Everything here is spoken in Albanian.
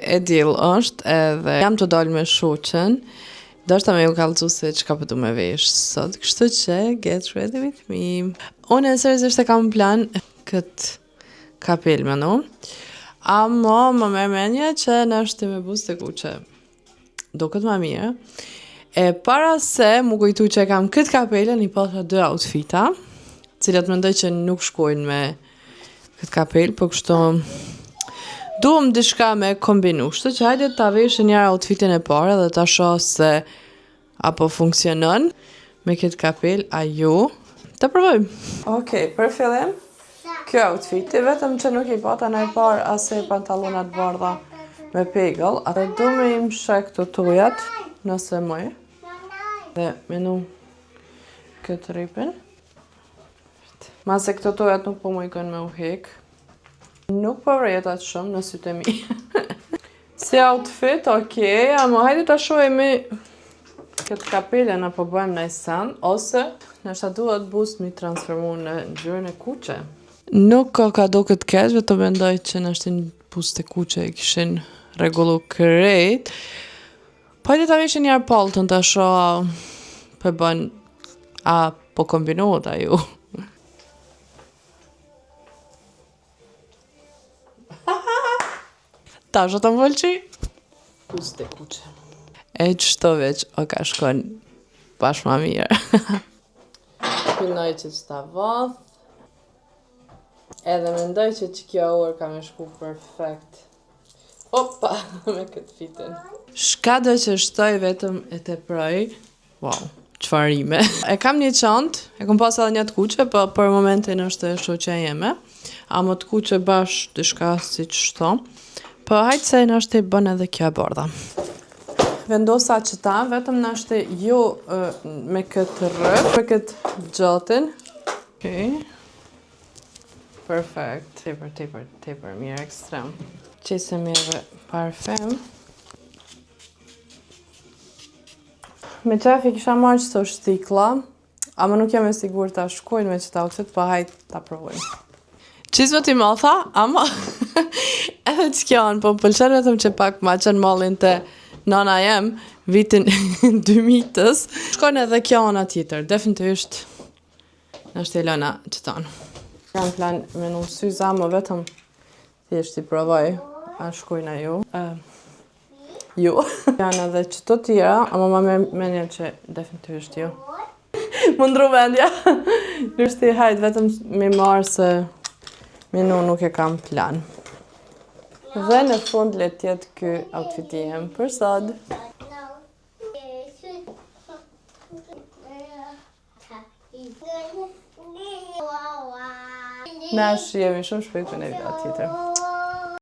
E dill është edhe jam të dalë me shoqen. Dashta me ju kallëzu se çka po du me vesh sot, kështu që get ready with me. Unë seriozisht e kam plan këtë kapel me no. Amo më merr mendje që në është me buste kuqe. Do këtë ma mirë. E para se mu kujtu që e kam këtë kapelen, i pasha 2 outfita, cilat mendoj që nuk shkojnë me këtë kapel, po kështu duhem diçka me kombinu. Kështu që hajde ta vesh njëra outfitin e parë dhe ta shoh se apo funksionon me këtë kapel, a ju? Ta provojmë. Okej, për fillim, kjo outfiti, vetëm që nuk i pata në e parë ase pantalonat bardha me pegëll, atë du me im shek të tujat, nëse mëj. Dhe menu këtë ripin. Mase këto tujat nuk po mëjkën me u hek. Nuk po vretat shumë në sytë e mi. Si outfit, okej, ama hajde ta shohemi këtë kapelen apo bëjmë në sen, ose nështë duhet boost mi transformu në ngjyrën e kuqe. Nuk ka do këtë keq, vetë mendoj që nështë një boost e kuqe e kishin regullu krejt. Po hajde ta veshin njerë paltën të shoh për bën a po kombinohet a ju. Ta shë të më vëllqi? Boost e kuqe. E qështo veç, o ka shkon bash ma mirë. Pinoj që qëta vath. Edhe mendoj që kjo orë ka me shku perfekt. Opa, me këtë fitin. Shka do që shtoj vetëm e te proj. Wow, qfarime. E kam një qantë, e kom pas edhe një të kuqe, po për momentin është e shoqja jeme. A më të kuqe bash të shka si qështo. Po hajtë se në është i bën edhe kjo e bardha. Vendosa që ta, vetëm në është ju me këtë rrëp, me këtë gjatin. Okej. Perfekt. Tepër, mirë, ekstrem. Qese mirë parfem. Me qef i kisha marrë qëto shtikla, ama nuk jam e sigur ta shkojnë me qëta outfit, pa hajtë ta provojnë. Qizmë t'i më tha, ama edhe që kjo anë, po pëlqen vetëm që pak ma qenë mallin të nana jem, vitin 2000-tës. Shkojnë edhe kjo anë tjetër, definitivisht në është e lëna qëtanë. Kam plan me në syza, më vetëm thjesht i provoj, a shkojnë a ju. Ju. Janë edhe qëto tjera, ama ma me një që definitivisht ju. Mundru vendja. Nështë i hajtë vetëm me marë se minu nuk e kam plan. Dhe në fund le tjetë kë outfiti jem për sot. Na jemi shumë shpejt për në video tjetër.